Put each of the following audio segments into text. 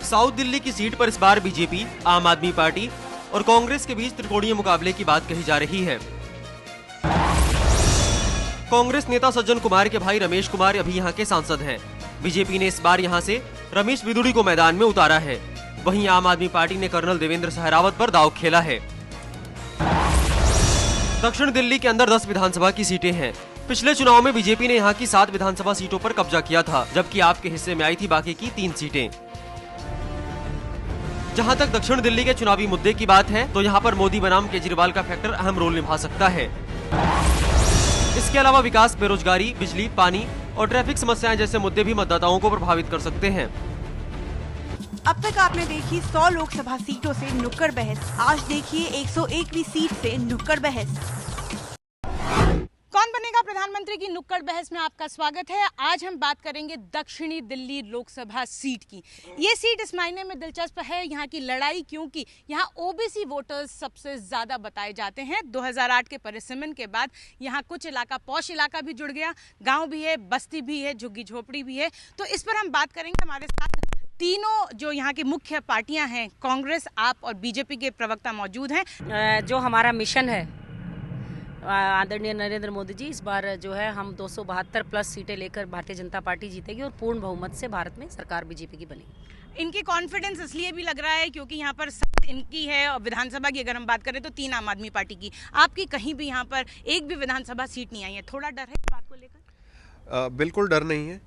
South Delhi की seat पर इस बार बीजेपी, आम आदमी पार्टी और कांग्रेस के बीच त्रिकोणीय मुकाबले की बात कही जा रही है। कांग्रेस नेता सज्जन कुमार के भाई रमेश कुमार अभी यहां के सांसद हैं। बीजेपी ने इस बार यहां से रमेश बिदुड़ी को मैदान में उतारा है। वहीं आम आदमी पार्टी ने कर्नल देवेंद्र सहरावत पर दांव खेला है। दक्षिण दिल्ली के अंदर 10 विधानसभा की सीटें हैं। पिछले चुनाव में बीजेपी ने यहां की 7 विधानसभा सीटों पर कब्जा किया था, जबकि आपके हिस्से में आई थी बाकी की 3 सीटें। जहां तक दक्षिण दिल्ली के चुनावी मुद्दे की बात है तो यहां पर मोदी बनाम केजरीवाल का फैक्टर अहम रोल निभा सकता है। इसके अलावा विकास, बेरोजगारी, बिजली, पानी और ट्रैफिक समस्याएं जैसे मुद्दे भी मतदाताओं को प्रभावित कर सकते हैं। अब तक आपने देखी 100 लोकसभा सीटों से नुक्कड़ बहस। आज देखिए 101वीं सीट से नुक्कड़ बहस। कौन बनेगा प्रधानमंत्री की नुक्कड़ बहस में आपका स्वागत है। आज हम बात करेंगे दक्षिणी दिल्ली लोकसभा सीट की। ये सीट इस मायने में दिलचस्प है यहाँ की लड़ाई, क्योंकि यहाँ ओबीसी वोटर्स सबसे ज्यादा बताए जाते हैं। 2008 के परिसमन के बाद यहाँ कुछ इलाका, पॉश इलाका भी जुड़ गया, गांव भी है, बस्ती भी है, झुग्गी झोपड़ी भी है। तो इस पर हम बात करेंगे। हमारे साथ तीनों जो यहाँ की मुख्य पार्टियां हैं, कांग्रेस, आप और बीजेपी के प्रवक्ता मौजूद हैं। जो हमारा मिशन है आदरणीय नरेंद्र मोदी जी, इस बार जो है हम 272 प्लस सीटें लेकर भारतीय जनता पार्टी जीतेगी और पूर्ण बहुमत से भारत में सरकार बीजेपी की बनेगी। इनकी कॉन्फिडेंस इसलिए भी लग रहा है क्योंकि यहाँ पर 7 इनकी है और विधानसभा की अगर हम बात करें तो 3 आम आदमी पार्टी की। आपकी कहीं भी यहाँ पर एक भी विधानसभा सीट नहीं आई है। थोड़ा डर है इस बात को लेकर? बिल्कुल डर नहीं है।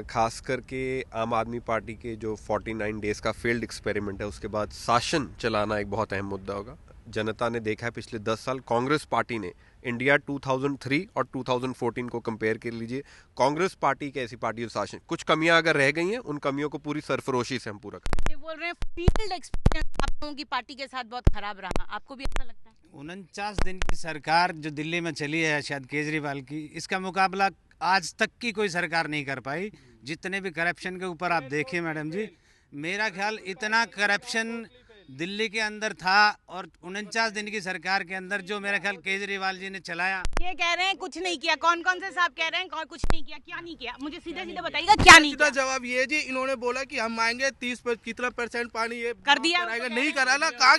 खास करके आम आदमी पार्टी के जो 49 डेज का फील्ड एक्सपेरिमेंट है, उसके बाद शासन चलाना एक बहुत अहम मुद्दा होगा। जनता ने देखा है पिछले 10 साल कांग्रेस पार्टी ने इंडिया 2003 और 2014 को कंपेयर कर लीजिए। कांग्रेस पार्टी की ऐसी पार्टी जो शासन, कुछ कमियां अगर रह गई हैं उन कमियों को पूरी सरफरोशी से हम पूरा करेंगे। ये बोल रहे हैं फील्ड एक्सपीरियंस आप लोगों की पार्टी के साथ बहुत खराब रहा, आपको भी ऐसा लगता है? 49 दिन की सरकार जो दिल्ली में चली है शायद केजरीवाल की, इसका मुकाबला आज तक की कोई सरकार नहीं कर पाई। जितने भी करप्शन के ऊपर आप देखिए मैडम जी, मेरा ख्याल इतना करप्शन दिल्ली के अंदर था और 49 दिन की सरकार के अंदर जो मेरा ख्याल केजरीवाल जी ने चलाया। ये कह रहे हैं कुछ नहीं किया। कौन कौन से साहब कह रहे हैं कुछ नहीं किया? क्या नहीं किया? मुझे सीधे सीधे बताइएगा क्या नहीं किया। जवाब ये जी, इन्होंने बोला कि हम आएंगे 30 कितना % पानी ये कर दिया, नहीं करा ना। कहाँ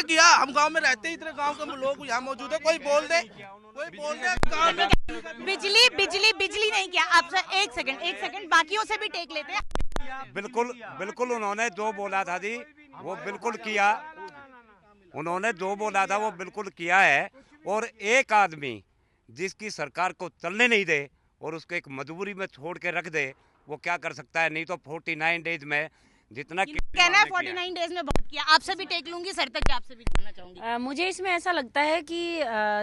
किया? हम गाँव में रहते, इतने गाँव के लोग यहाँ मौजूद है, कोई बोल दे बिजली नहीं किया। आप सर एक सेकंड बाकियों से भी टेक लेते हैं। बिल्कुल उन्होंने जो बोला था जी वो बिल्कुल किया। उन्होंने जो बोला था वो बिल्कुल किया है। और एक आदमी जिसकी सरकार को चलने नहीं दे और उसको एक मजबूरी में छोड़ के रख दे, वो क्या कर सकता है? नहीं तो 49 डेज में जितना कहना है 49 डेज में बहुत किया। आपसे भी टेक लूंगी सर, तक आपसे भी जानना चाहूंगी। मुझे इसमें ऐसा लगता है कि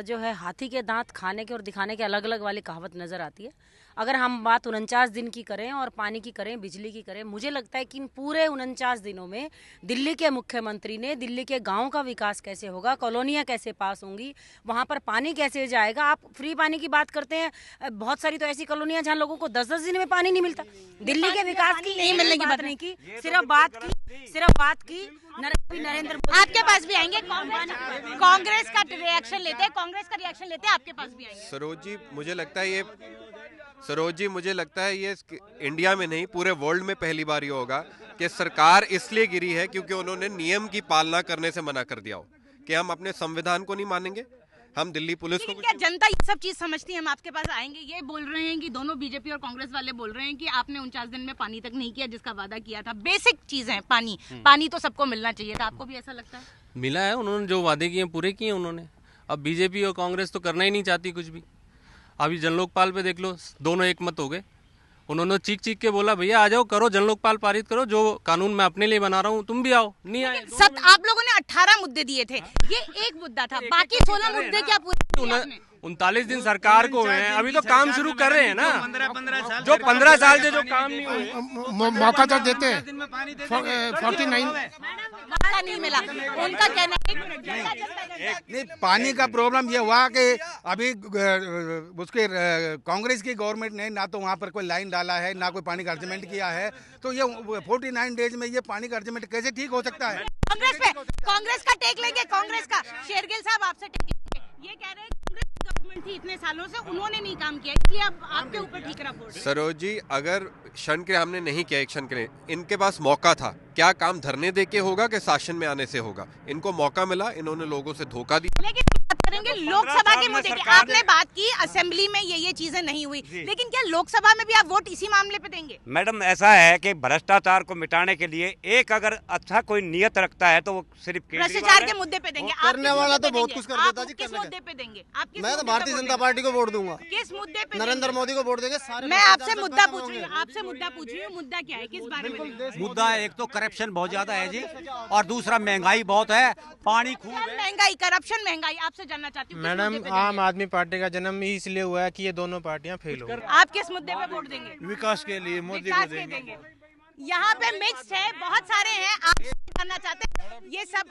जो है हाथी के दांत खाने के और दिखाने के अलग अलग वाली कहावत नजर आती है। अगर हम बात 49 दिन की करें और पानी की करें, बिजली की करें, मुझे लगता है कि इन पूरे 49 दिनों में दिल्ली के मुख्यमंत्री ने दिल्ली के गाँव का विकास कैसे होगा, कॉलोनियाँ कैसे पास होंगी, वहाँ पर पानी कैसे जाएगा। आप फ्री पानी की बात करते हैं, बहुत सारी तो ऐसी कॉलोनियाँ जहाँ लोगों को 10-10 दिन में पानी नहीं मिलता। दिल्ली के विकास की नहीं मिलने की बात नहीं की, सिर्फ बात की नरेंद्र मोदी आपके पास भी आएंगे। कांग्रेस का रिएक्शन लेते हैं, आपके पास भी आएंगे। सरोज जी मुझे लगता है ये इंडिया में नहीं पूरे वर्ल्ड में पहली बार ये होगा कि सरकार इसलिए गिरी है क्योंकि उन्होंने नियम की पालना करने से मना कर दिया हो कि हम अपने संविधान को नहीं मानेंगे, हम दिल्ली पुलिस को। क्या जनता ये सब चीज समझती है? हम आपके पास आएंगे। ये बोल रहे हैं कि दोनों बीजेपी और कांग्रेस वाले बोल रहे हैं कि आपने 49 दिन में पानी तक नहीं किया जिसका वादा किया था। बेसिक चीज है पानी तो सबको मिलना चाहिए था। आपको भी ऐसा लगता है? मिला है, उन्होंने जो वादे किए पूरे किए उन्होंने। अब बीजेपी और कांग्रेस तो करना ही नहीं चाहती कुछ भी। अभी जनलोकपाल पे देख लो, दोनों एक मत हो गए। उन्होंने चीख के बोला भैया आ जाओ, करो जनलोकपाल पारित करो, जो कानून मैं अपने लिए बना रहा हूँ तुम भी आओ। नहीं आए। सब आप लोगों ने 18 मुद्दे दिए थे, ये एक मुद्दा था, बाकी 16 मुद्दे क्या पूरे? 39 दिन सरकार को हैं, अभी तो काम शुरू कर रहे हैं ना। 15 साल से जो काम नहीं हुए, मौका तो देते हैं। 49 नहीं मिला, उनका कहना नहीं। पानी का प्रॉब्लम ये हुआ कि अभी उसके कांग्रेस की गवर्नमेंट ने ना तो वहाँ पर कोई लाइन डाला है, ना कोई पानी का अर्जमेंट किया है। तो ये 49 डेज में ये पानी का अर्जमेंट कैसे ठीक हो सकता है? कांग्रेस का टेक लेंगे, कांग्रेस का। शेरगिल साहब आपसे टेक लेंगे। ये कह रहे हैं गवर्नमेंट थी इतने सालों से, उन्होंने नहीं काम किया, इसलिए अब आपके ऊपर ठीकरा फोड़ रहे हैं। सरोज जी, अगर क्षण के लिए हमने नहीं किया, एक क्षण के लिए इनके पास मौका था, क्या काम धरने दे के होगा कि शासन में आने से होगा? इनको मौका मिला, इन्होंने लोगों से धोखा दिया। लेकिन बात करेंगे लोकसभा के मुद्दे की। आपने बात की असेंबली में ये चीजें नहीं हुई, लेकिन क्या लोकसभा में भी आप वोट इसी मामले पे देंगे? मैडम ऐसा है कि भ्रष्टाचार को मिटाने के लिए एक अगर अच्छा कोई नियत रखता है तो वो सिर्फ भ्रष्टाचार के मुद्दे पे देंगे। करने वाला तो बहुत कुछ कर देता जी। किस मुद्दे पे देंगे? आप मैं तो भारतीय जनता पार्टी को वोट दूंगा। किस मुद्दे पे? नरेंद्र मोदी को वोट देंगे। मैं आपसे मुद्दा पूछ रही हूँ, मुद्दा क्या है, किस बारे में? मुद्दा एक तो करप्शन बहुत ज्यादा है जी, और दूसरा महंगाई बहुत है, पानी खूब है। महंगाई, करप्शन, महंगाई, आपसे जानना चाहती हूँ। मैडम, आम आदमी पार्टी का जन्म ही इसलिए हुआ है कि ये दोनों पार्टियां फेल हो। आप किस मुद्दे पे वोट देंगे? विकास के लिए मोदी को देंगे। यहाँ पे मिक्स है, बहुत सारे हैं, आप जानना चाहते हैं ये सब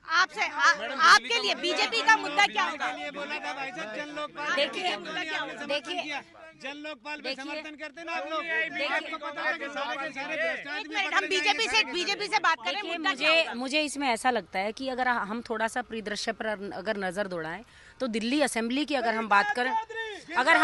आपसे आपके लिए बीजेपी का मुद्दा क्या होगा? देखिए जन लोकपाल में समर्थन करते ना आप लोग। हम बीजेपी से बात करें। मुझे इसमें ऐसा लगता है कि अगर हम थोड़ा सा परिदृश्य पर अगर नजर दौड़ाएं तो दिल्ली असेंबली की अगर हम बात करें, अगर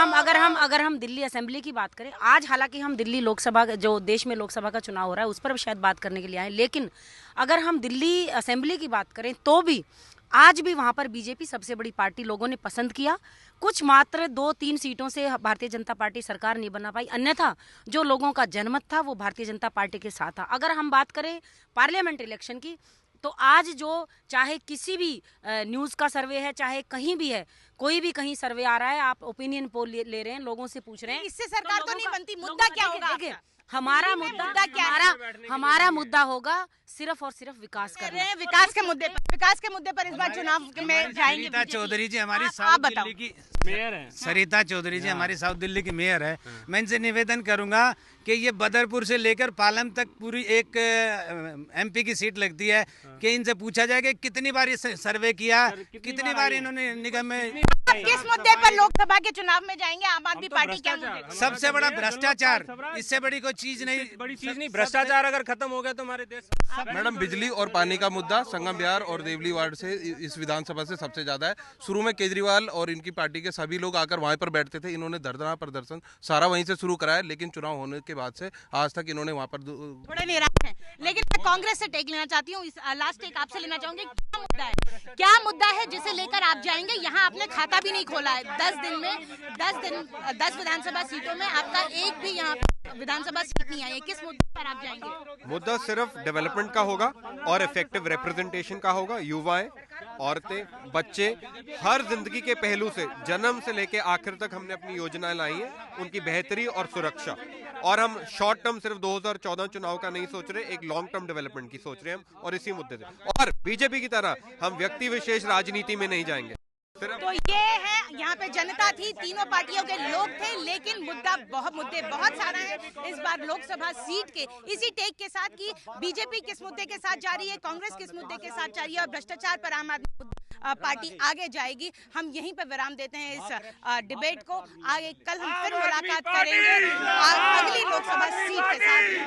हम दिल्ली असेंबली की बात करें, आज हालांकि हम दिल्ली लोकसभा, जो देश में लोकसभा का चुनाव हो रहा है, उस पर शायद बात करने के लिए आए, लेकिन अगर हम दिल्ली असेंबली की बात करें तो भी आज भी वहां पर बीजेपी सबसे बड़ी पार्टी लोगों ने पसंद किया। कुछ मात्र 2-3 सीटों से भारतीय जनता पार्टी सरकार नहीं बना पाई, अन्यथा जो लोगों का जनमत था वो भारतीय जनता पार्टी के साथ था। अगर हम बात करें पार्लियामेंट इलेक्शन की, तो आज जो चाहे किसी भी न्यूज़ का सर्वे है, चाहे कहीं भी है, कोई भी कहीं सर्वे आ रहा है, आप ओपिनियन पोल ले रहे हैं, लोगों से पूछ रहे हैं, इससे सरकार तो नहीं बनती। मुद्दा क्या होगा? देखिए, हमारा मुद्दा होगा सिर्फ और सिर्फ विकास कर रहे हैं। विकास के मुद्दे पर इस बार चुनाव में जाएंगे। सरिता चौधरी जी हमारी साउथ दिल्ली की मेयर है। सरिता चौधरी जी हमारी साउथ दिल्ली की मेयर है। मैं इनसे निवेदन करूंगा कि ये बदरपुर से लेकर पालम तक पूरी एक एमपी की सीट लगती है, कि इनसे पूछा जाए कि कितनी बार ये सर्वे किया, कितनी बार इन्होंने निगम में। किस मुद्दे पर लोकसभा के चुनाव में जाएंगे आम आदमी पार्टी? क्या मुद्दे? सबसे बड़ा भ्रष्टाचार, इससे बड़ी कोई चीज नहीं, बड़ी चीज नहीं। भ्रष्टाचार अगर खत्म हो गया तो हमारे देश। मैडम, बिजली और पानी का मुद्दा संगम विहार और देवली वार्ड से इस विधानसभा से सबसे ज्यादा है। शुरू में केजरीवाल और इनकी पार्टी के सभी लोग आकर वहां पर बैठते थे, इन्होंने धरना प्रदर्शन सारा वहीं से शुरू कराया, लेकिन चुनाव होने के बाद से आज तक इन्होंने वहां पर थोड़े निराश हैं। लेकिन मैं कांग्रेस से टेक लेना चाहती हूँ, लास्ट टेक आपसे लेना चाहूंगी। क्या मुद्दा है जिसे लेकर आप जाएंगे? यहाँ आपने खाता भी नहीं खोला है। 10 विधानसभा सीटों में आपका एक भी यहाँ विधानसभा सीट नहीं आई है। किस मुद्दे पर आप जाएंगे? मुद्दा सिर्फ डेवलपमेंट का होगा और इफेक्टिव रिप्रेजेंटेशन का होगा। युवाएं, औरतें, बच्चे, हर जिंदगी के पहलू से, जन्म से लेके आखिर तक हमने अपनी योजनाएं लाई हैं, उनकी बेहतरी और सुरक्षा। और हम शॉर्ट टर्म सिर्फ 2014 चुनाव का नहीं सोच रहे, एक लॉन्ग टर्म डेवलपमेंट की सोच रहे हैं हम, और इसी मुद्दे से। और बीजेपी की तरह हम व्यक्ति विशेष राजनीति में नहीं जाएंगे। तो ये है, यहाँ पे जनता थी, तीनों पार्टियों के लोग थे, लेकिन मुद्दे बहुत सारा है इस बार लोकसभा सीट के। इसी टेक के साथ कि बीजेपी किस मुद्दे के साथ जा रही है, कांग्रेस किस मुद्दे के साथ जा रही है, और भ्रष्टाचार पर आम आदमी पार्टी आगे जाएगी। हम यहीं पर विराम देते हैं इस डिबेट को। आगे कल हम फिर मुलाकात करेंगे अगली लोकसभा सीट के साथ।